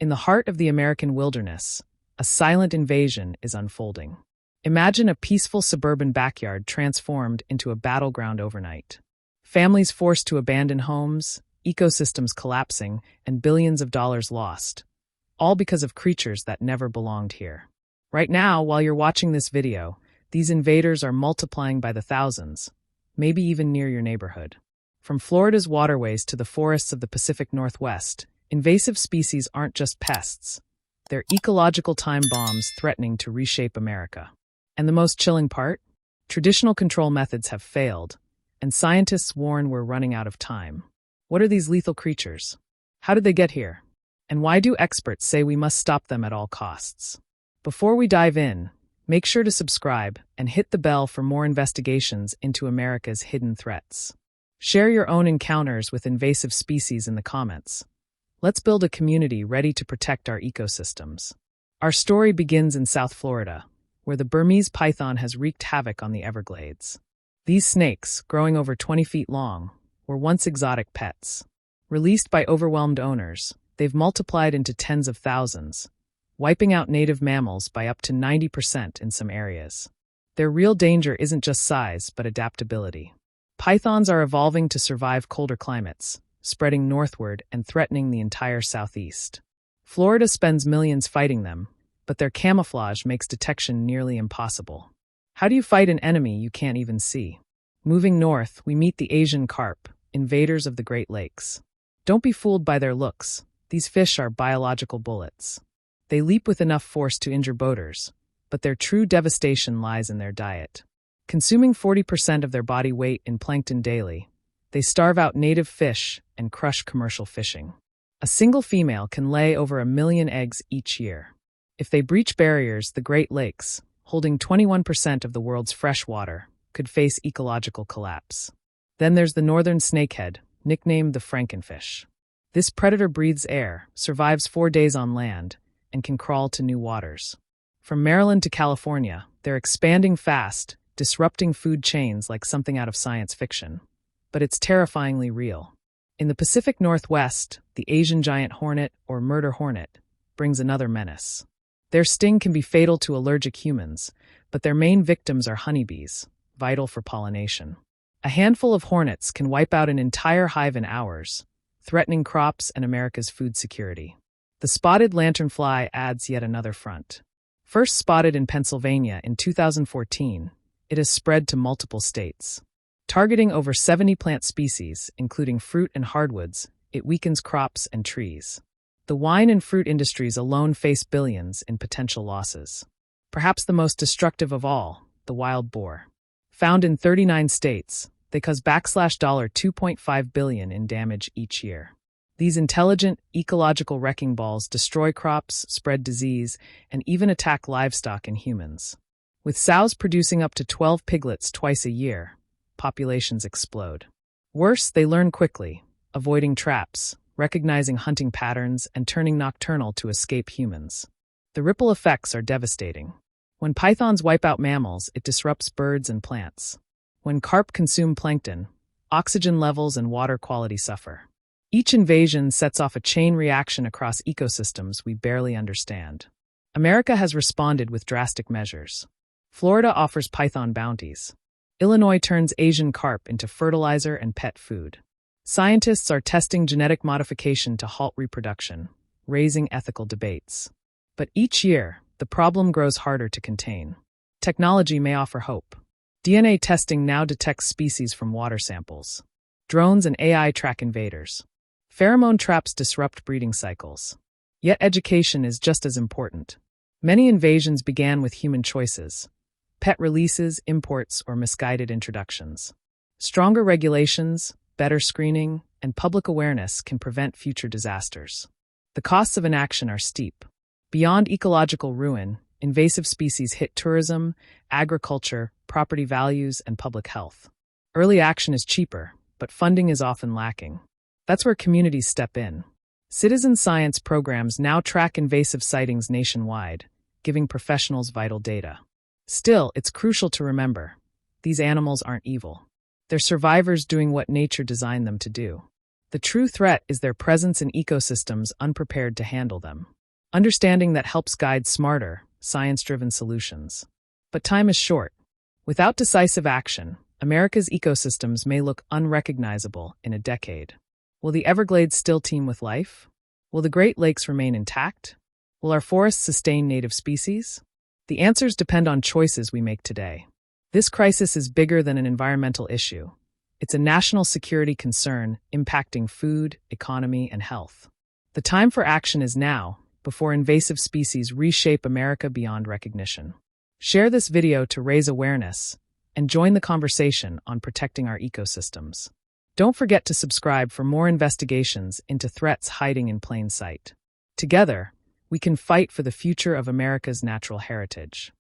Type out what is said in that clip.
In the heart of the American wilderness, a silent invasion is unfolding. Imagine a peaceful suburban backyard transformed into a battleground overnight. Families forced to abandon homes, ecosystems collapsing, and billions of dollars lost, all because of creatures that never belonged here. Right now, while you're watching this video, these invaders are multiplying by the thousands, maybe even near your neighborhood. From Florida's waterways to the forests of the Pacific Northwest, invasive species aren't just pests. They're ecological time bombs threatening to reshape America. And the most chilling part? Traditional control methods have failed, and scientists warn we're running out of time. What are these lethal creatures? How did they get here? And why do experts say we must stop them at all costs? Before we dive in, make sure to subscribe and hit the bell for more investigations into America's hidden threats. Share your own encounters with invasive species in the comments. Let's build a community ready to protect our ecosystems. Our story begins in South Florida, where the Burmese python has wreaked havoc on the Everglades. These snakes, growing over 20 feet long, were once exotic pets. Released by overwhelmed owners, they've multiplied into tens of thousands, wiping out native mammals by up to 90% in some areas. Their real danger isn't just size, but adaptability. Pythons are evolving to survive colder climates, spreading northward and threatening the entire southeast. Florida spends millions fighting them, but their camouflage makes detection nearly impossible. How do you fight an enemy you can't even see? Moving north, we meet the Asian carp, invaders of the Great Lakes. Don't be fooled by their looks. These fish are biological bullets. They leap with enough force to injure boaters, but their true devastation lies in their diet. Consuming 40% of their body weight in plankton daily, they starve out native fish and crush commercial fishing. A single female can lay over 1 million eggs each year. If they breach barriers, the Great Lakes, holding 21% of the world's fresh water, could face ecological collapse. Then there's the northern snakehead, nicknamed the Frankenfish. This predator breathes air, survives 4 days on land, and can crawl to new waters. From Maryland to California, they're expanding fast, disrupting food chains like something out of science fiction. But it's terrifyingly real. In the Pacific Northwest, the Asian giant hornet, or murder hornet, brings another menace. Their sting can be fatal to allergic humans, but their main victims are honeybees, vital for pollination. A handful of hornets can wipe out an entire hive in hours, threatening crops and America's food security. The spotted lanternfly adds yet another front. First spotted in Pennsylvania in 2014, it has spread to multiple states. Targeting over 70 plant species, including fruit and hardwoods, it weakens crops and trees. The wine and fruit industries alone face billions in potential losses. Perhaps the most destructive of all, the wild boar. Found in 39 states, they cause $2.5 billion in damage each year. These intelligent, ecological wrecking balls destroy crops, spread disease, and even attack livestock and humans. With sows producing up to 12 piglets twice a year, populations explode. Worse, they learn quickly, avoiding traps, recognizing hunting patterns, and turning nocturnal to escape humans. The ripple effects are devastating. When pythons wipe out mammals, it disrupts birds and plants. When carp consume plankton, oxygen levels and water quality suffer. Each invasion sets off a chain reaction across ecosystems we barely understand. America has responded with drastic measures. Florida offers python bounties. Illinois turns Asian carp into fertilizer and pet food. Scientists are testing genetic modification to halt reproduction, raising ethical debates. But each year, the problem grows harder to contain. Technology may offer hope. DNA testing now detects species from water samples. Drones and AI track invaders. Pheromone traps disrupt breeding cycles. Yet education is just as important. Many invasions began with human choices. Pet releases, imports, or misguided introductions. Stronger regulations, better screening, and public awareness can prevent future disasters. The costs of inaction are steep. Beyond ecological ruin, invasive species hit tourism, agriculture, property values, and public health. Early action is cheaper, but funding is often lacking. That's where communities step in. Citizen science programs now track invasive sightings nationwide, giving professionals vital data. Still, it's crucial to remember, these animals aren't evil. They're survivors doing what nature designed them to do. The true threat is their presence in ecosystems unprepared to handle them. Understanding that helps guide smarter, science-driven solutions. But time is short. Without decisive action, America's ecosystems may look unrecognizable in a decade. Will the Everglades still teem with life? Will the Great Lakes remain intact? Will our forests sustain native species? The answers depend on choices we make today. This crisis is bigger than an environmental issue. It's a national security concern impacting food, economy, and health. The time for action is now, before invasive species reshape America beyond recognition. Share this video to raise awareness and join the conversation on protecting our ecosystems. Don't forget to subscribe for more investigations into threats hiding in plain sight. Together, we can fight for the future of America's natural heritage.